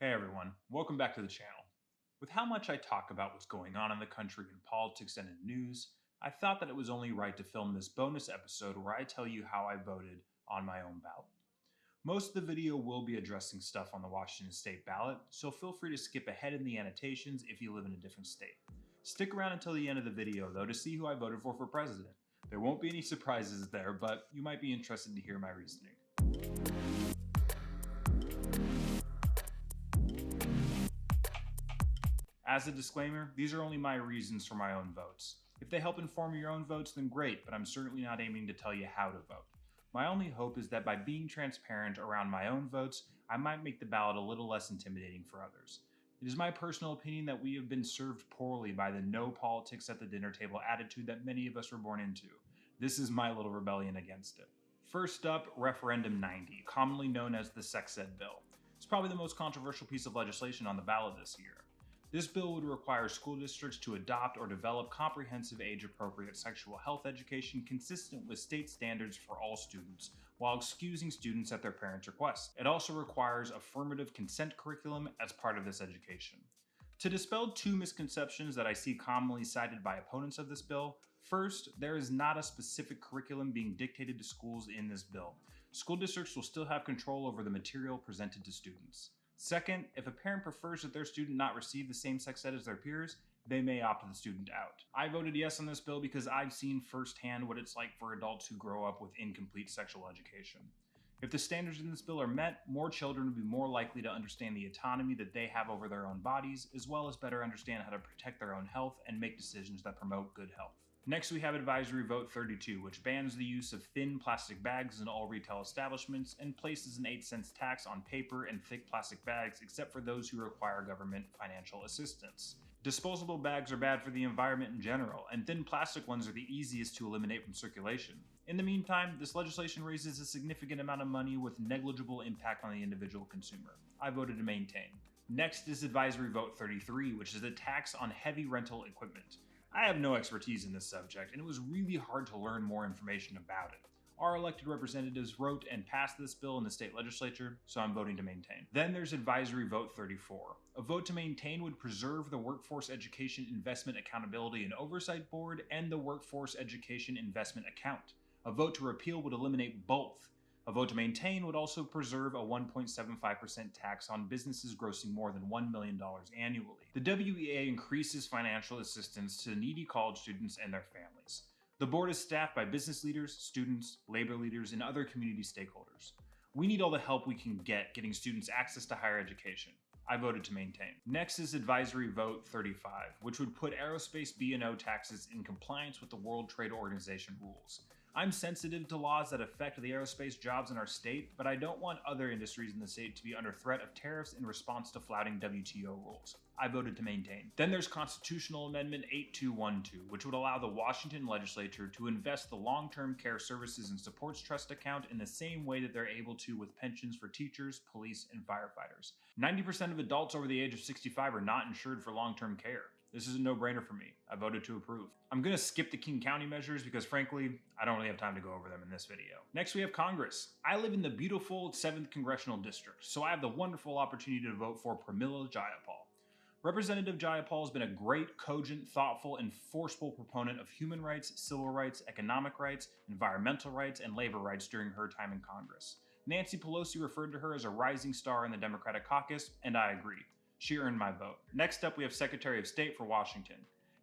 Hey everyone, welcome back to the channel. With how much I talk about what's going on in the country in politics and in news, I thought that it was only right to film this bonus episode where I tell you how I voted on my own ballot. Most of the video will be addressing stuff on the Washington state ballot, so feel free to skip ahead in the annotations if you live in a different state. Stick around until the end of the video though to see who I voted for president. There won't be any surprises there, but you might be interested to hear my reasoning. As a disclaimer, these are only my reasons for my own votes. If they help inform your own votes, then great, but I'm certainly not aiming to tell you how to vote. My only hope is that by being transparent around my own votes, I might make the ballot a little less intimidating for others. It is my personal opinion that we have been served poorly by the no politics at the dinner table attitude that many of us were born into. This is my little rebellion against it. First up, Referendum 90, commonly known as the Sex Ed Bill. It's probably the most controversial piece of legislation on the ballot this year. This bill would require school districts to adopt or develop comprehensive age-appropriate sexual health education consistent with state standards for all students, while excusing students at their parents' request. It also requires affirmative consent curriculum as part of this education. To dispel two misconceptions that I see commonly cited by opponents of this bill, first, there is not a specific curriculum being dictated to schools in this bill. School districts will still have control over the material presented to students. Second, if a parent prefers that their student not receive the same sex ed as their peers, they may opt the student out. I voted yes on this bill because I've seen firsthand what it's like for adults who grow up with incomplete sexual education. If the standards in this bill are met, more children will be more likely to understand the autonomy that they have over their own bodies, as well as better understand how to protect their own health and make decisions that promote good health. Next, we have Advisory Vote 32, which bans the use of thin plastic bags in all retail establishments and places an 8-cent tax on paper and thick plastic bags except for those who require government financial assistance. Disposable bags are bad for the environment in general, and thin plastic ones are the easiest to eliminate from circulation. In the meantime, this legislation raises a significant amount of money with negligible impact on the individual consumer. I voted to maintain. Next is Advisory Vote 33, which is a tax on heavy rental equipment. I have no expertise in this subject, and it was really hard to learn more information about it. Our elected representatives wrote and passed this bill in the state legislature, so I'm voting to maintain. Then there's Advisory Vote 34. A vote to maintain would preserve the Workforce Education Investment Accountability and Oversight Board and the Workforce Education Investment Account. A vote to repeal would eliminate both. A vote to maintain would also preserve a 1.75% tax on businesses grossing more than $1 million annually. The WEA increases financial assistance to needy college students and their families. The board is staffed by business leaders, students, labor leaders, and other community stakeholders. We need all the help we can get getting students access to higher education. I voted to maintain. Next is Advisory Vote 35, which would put aerospace B&O taxes in compliance with the World Trade Organization rules. I'm sensitive to laws that affect the aerospace jobs in our state, but I don't want other industries in the state to be under threat of tariffs in response to flouting WTO rules. I voted to maintain. Then there's Constitutional Amendment 8212, which would allow the Washington legislature to invest the Long-Term Care Services and Supports Trust account in the same way that they're able to with pensions for teachers, police, and firefighters. 90% of adults over the age of 65 are not insured for long-term care. This is a no-brainer for me. I voted to approve. I'm going to skip the King County measures because frankly, I don't really have time to go over them in this video. Next we have Congress. I live in the beautiful 7th Congressional District, so I have the wonderful opportunity to vote for Pramila Jayapal. Representative Jayapal has been a great, cogent, thoughtful, and forceful proponent of human rights, civil rights, economic rights, environmental rights, and labor rights during her time in Congress. Nancy Pelosi referred to her as a rising star in the Democratic caucus, and I agree. She earned my vote. Next up, we have Secretary of State for Washington.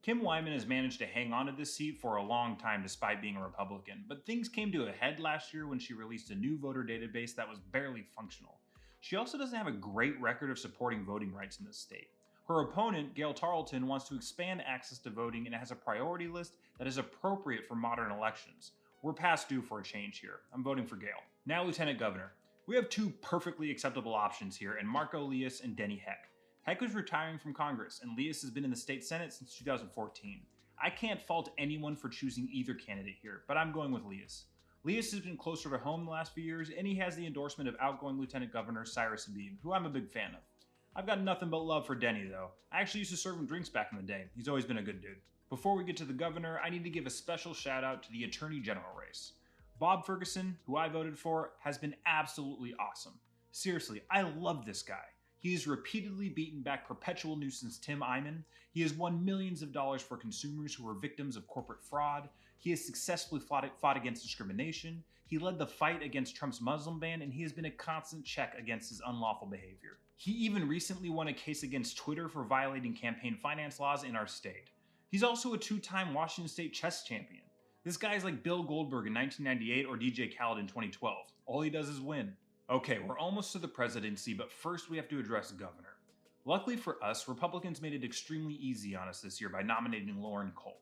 Kim Wyman has managed to hang on to this seat for a long time despite being a Republican, but things came to a head last year when she released a new voter database that was barely functional. She also doesn't have a great record of supporting voting rights in this state. Her opponent, Gail Tarleton, wants to expand access to voting and has a priority list that is appropriate for modern elections. We're past due for a change here. I'm voting for Gail. Now, Lieutenant Governor. We have two perfectly acceptable options here in Marco Lias and Denny Heck. Heck was retiring from Congress, and Lias has been in the state Senate since 2014. I can't fault anyone for choosing either candidate here, but I'm going with Lias. Lias has been closer to home the last few years, and he has the endorsement of outgoing Lieutenant Governor Cyrus Habib, who I'm a big fan of. I've got nothing but love for Denny, though. I actually used to serve him drinks back in the day. He's always been a good dude. Before we get to the governor, I need to give a special shout out to the Attorney General race. Bob Ferguson, who I voted for, has been absolutely awesome. Seriously, I love this guy. He has repeatedly beaten back perpetual nuisance Tim Eyman. He has won millions of dollars for consumers who were victims of corporate fraud. He has successfully fought against discrimination. He led the fight against Trump's Muslim ban, and he has been a constant check against his unlawful behavior. He even recently won a case against Twitter for violating campaign finance laws in our state. He's also a two-time Washington State chess champion. This guy is like Bill Goldberg in 1998 or DJ Khaled in 2012. All he does is win. Okay, we're almost to the presidency, but first we have to address governor. Luckily for us, Republicans made it extremely easy on us this year by nominating Lauren Culp.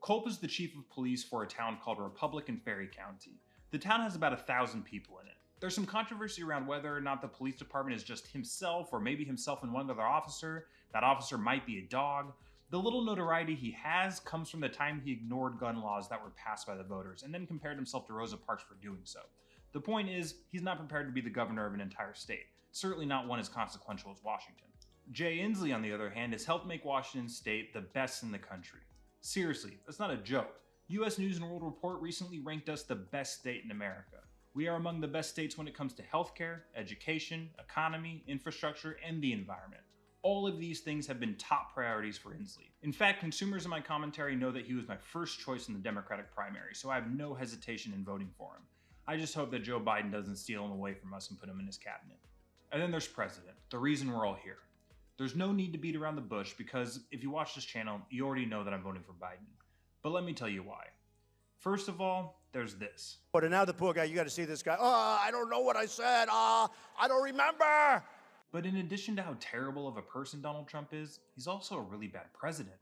Culp is the chief of police for a town called Republic in Ferry County. The town has about 1,000 people in it. There's some controversy around whether or not the police department is just himself or maybe himself and one other officer. That officer might be a dog. The little notoriety he has comes from the time he ignored gun laws that were passed by the voters and then compared himself to Rosa Parks for doing so. The point is, he's not prepared to be the governor of an entire state, certainly not one as consequential as Washington. Jay Inslee, on the other hand, has helped make Washington state the best in the country. Seriously, that's not a joke. US News & World Report recently ranked us the best state in America. We are among the best states when it comes to healthcare, education, economy, infrastructure, and the environment. All of these things have been top priorities for Inslee. In fact, consumers in my commentary know that he was my first choice in the Democratic primary, so I have no hesitation in voting for him. I just hope that Joe Biden doesn't steal him away from us and put him in his cabinet. And then there's President, the reason we're all here. There's no need to beat around the bush because if you watch this channel, you already know that I'm voting for Biden. But let me tell you why. First of all, there's this. But now the poor guy, you got to see this guy. Oh, I don't know what I said. I don't remember. But in addition to how terrible of a person Donald Trump is, he's also a really bad president.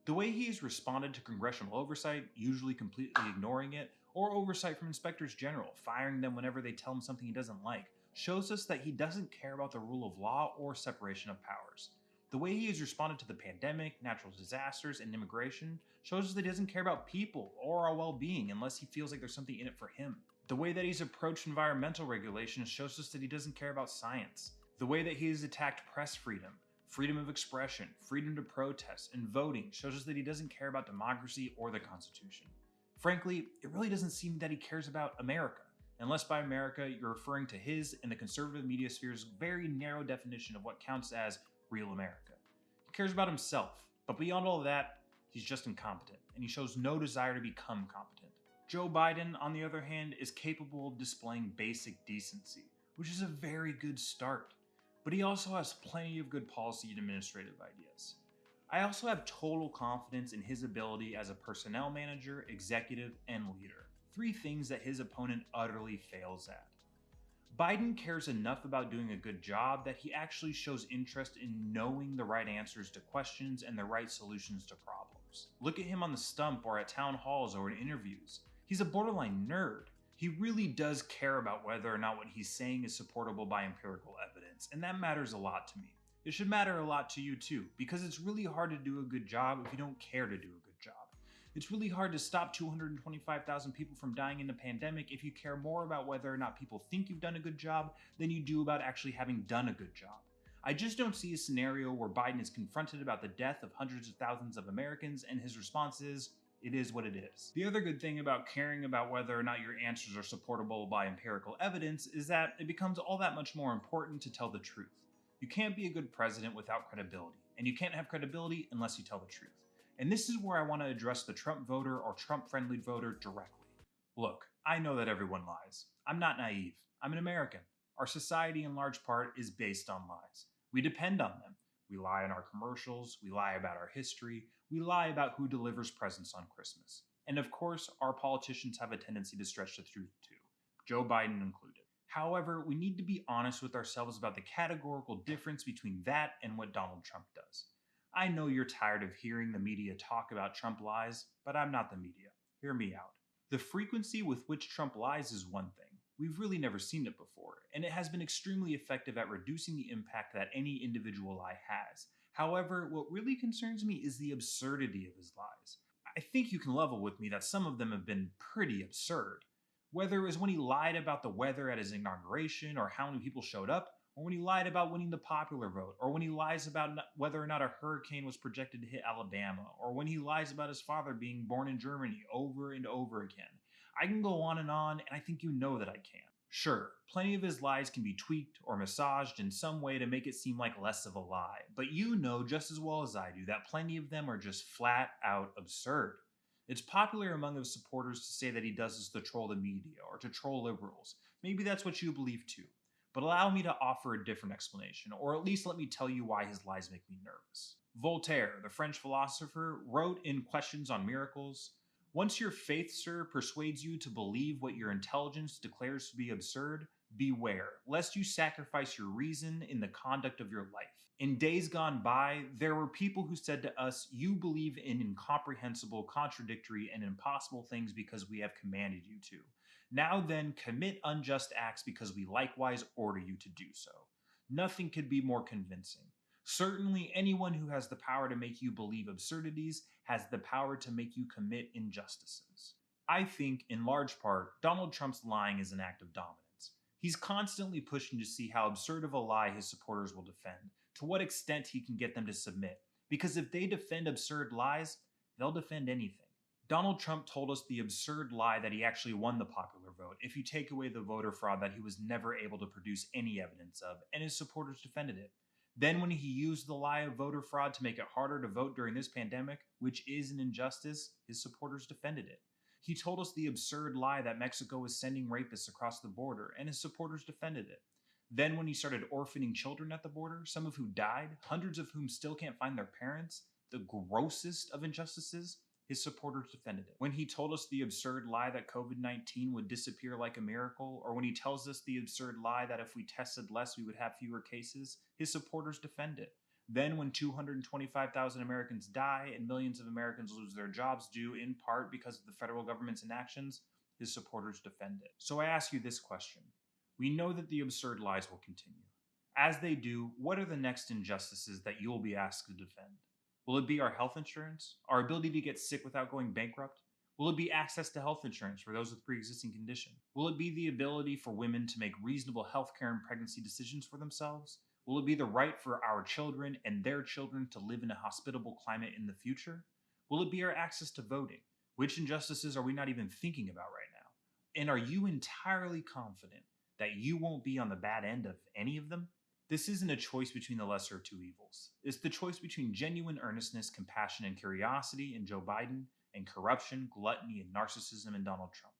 The way he has responded to congressional oversight, usually completely ignoring it, or oversight from inspectors general, firing them whenever they tell him something he doesn't like, shows us that he doesn't care about the rule of law or separation of powers. The way he has responded to the pandemic, natural disasters, and immigration shows us that he doesn't care about people or our well-being unless he feels like there's something in it for him. The way that he's approached environmental regulations shows us that he doesn't care about science. The way that he has attacked press freedom, freedom of expression, freedom to protest, and voting shows us that he doesn't care about democracy or the Constitution. Frankly, it really doesn't seem that he cares about America, unless by America you're referring to his and the conservative media sphere's very narrow definition of what counts as real America. He cares about himself, but beyond all of that, he's just incompetent, and he shows no desire to become competent. Joe Biden, on the other hand, is capable of displaying basic decency, which is a very good start. But he also has plenty of good policy and administrative ideas. I also have total confidence in his ability as a personnel manager, executive, and leader. 3 things that his opponent utterly fails at. Biden cares enough about doing a good job that he actually shows interest in knowing the right answers to questions and the right solutions to problems. Look at him on the stump or at town halls or in interviews. He's a borderline nerd. He really does care about whether or not what he's saying is supportable by empirical evidence, and that matters a lot to me. It should matter a lot to you too, because it's really hard to do a good job if you don't care to do a good job. It's really hard to stop 225,000 people from dying in the pandemic if you care more about whether or not people think you've done a good job than you do about actually having done a good job. I just don't see a scenario where Biden is confronted about the death of hundreds of thousands of Americans and his response is, it is what it is. The other good thing about caring about whether or not your answers are supportable by empirical evidence is that it becomes all that much more important to tell the truth. You can't be a good president without credibility, and you can't have credibility unless you tell the truth. And this is where I want to address the Trump voter or Trump-friendly voter directly. Look, I know that everyone lies. I'm not naive. I'm an American. Our society in large part is based on lies. We depend on them. We lie in our commercials, we lie about our history, we lie about who delivers presents on Christmas. And of course, our politicians have a tendency to stretch the truth too, Joe Biden included. However, we need to be honest with ourselves about the categorical difference between that and what Donald Trump does. I know you're tired of hearing the media talk about Trump lies, but I'm not the media. Hear me out. The frequency with which Trump lies is one thing. We've really never seen it before, and it has been extremely effective at reducing the impact that any individual lie has. However, what really concerns me is the absurdity of his lies. I think you can level with me that some of them have been pretty absurd. Whether it was when he lied about the weather at his inauguration, or how many people showed up, or when he lied about winning the popular vote, or when he lies about whether or not a hurricane was projected to hit Alabama, or when he lies about his father being born in Germany over and over again. I can go on, and I think you know that I can. Sure, plenty of his lies can be tweaked or massaged in some way to make it seem like less of a lie, but you know just as well as I do that plenty of them are just flat out absurd. It's popular among his supporters to say that he does this to troll the media or to troll liberals. Maybe that's what you believe too. But allow me to offer a different explanation, or at least let me tell you why his lies make me nervous. Voltaire, the French philosopher, wrote in Questions on Miracles, "Once your faith, sir, persuades you to believe what your intelligence declares to be absurd, beware, lest you sacrifice your reason in the conduct of your life. In days gone by, there were people who said to us, 'You believe in incomprehensible, contradictory, and impossible things because we have commanded you to. Now then, commit unjust acts because we likewise order you to do so.' Nothing could be more convincing. Certainly, anyone who has the power to make you believe absurdities has the power to make you commit injustices." I think, in large part, Donald Trump's lying is an act of dominance. He's constantly pushing to see how absurd of a lie his supporters will defend, to what extent he can get them to submit. Because if they defend absurd lies, they'll defend anything. Donald Trump told us the absurd lie that he actually won the popular vote if you take away the voter fraud that he was never able to produce any evidence of, and his supporters defended it. Then, when he used the lie of voter fraud to make it harder to vote during this pandemic, which is an injustice, his supporters defended it. He told us the absurd lie that Mexico was sending rapists across the border, and his supporters defended it. Then, when he started orphaning children at the border, some of whom died, hundreds of whom still can't find their parents, the grossest of injustices, his supporters defended it. When he told us the absurd lie that COVID-19 would disappear like a miracle, or when he tells us the absurd lie that if we tested less, we would have fewer cases, his supporters defend it. Then, when 225,000 Americans die and millions of Americans lose their jobs due in part because of the federal government's inactions, his supporters defend it. So I ask you this question. We know that the absurd lies will continue. As they do, what are the next injustices that you'll be asked to defend? Will it be our health insurance? Our ability to get sick without going bankrupt? Will it be access to health insurance for those with pre-existing condition? Will it be the ability for women to make reasonable healthcare and pregnancy decisions for themselves? Will it be the right for our children and their children to live in a hospitable climate in the future? Will it be our access to voting? Which injustices are we not even thinking about right now? And are you entirely confident that you won't be on the bad end of any of them? This isn't a choice between the lesser of two evils. It's the choice between genuine earnestness, compassion, and curiosity in Joe Biden, and corruption, gluttony, and narcissism in Donald Trump.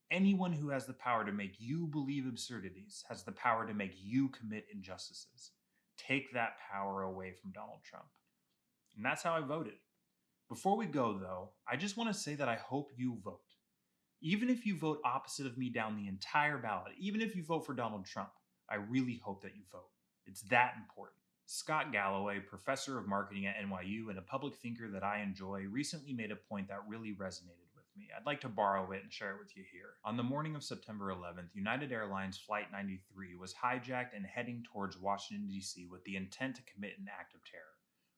Anyone who has the power to make you believe absurdities has the power to make you commit injustices. Take that power away from Donald Trump. And that's how I voted. Before we go, though, I just want to say that I hope you vote. Even if you vote opposite of me down the entire ballot, even if you vote for Donald Trump, I really hope that you vote. It's that important. Scott Galloway, professor of marketing at NYU and a public thinker that I enjoy, recently made a point that really resonated with me. I'd like to borrow it and share it with you here. On the morning of September 11th, United Airlines Flight 93 was hijacked and heading towards Washington, D.C. with the intent to commit an act of terror.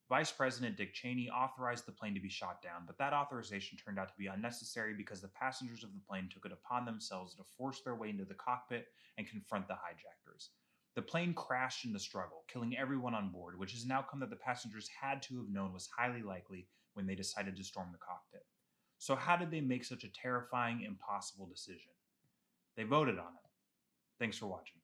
Vice President Dick Cheney authorized the plane to be shot down, but that authorization turned out to be unnecessary because the passengers of the plane took it upon themselves to force their way into the cockpit and confront the hijackers. The plane crashed in the struggle, killing everyone on board, which is an outcome that the passengers had to have known was highly likely when they decided to storm the cockpit. So how did they make such a terrifying, impossible decision? They voted on it. Thanks for watching.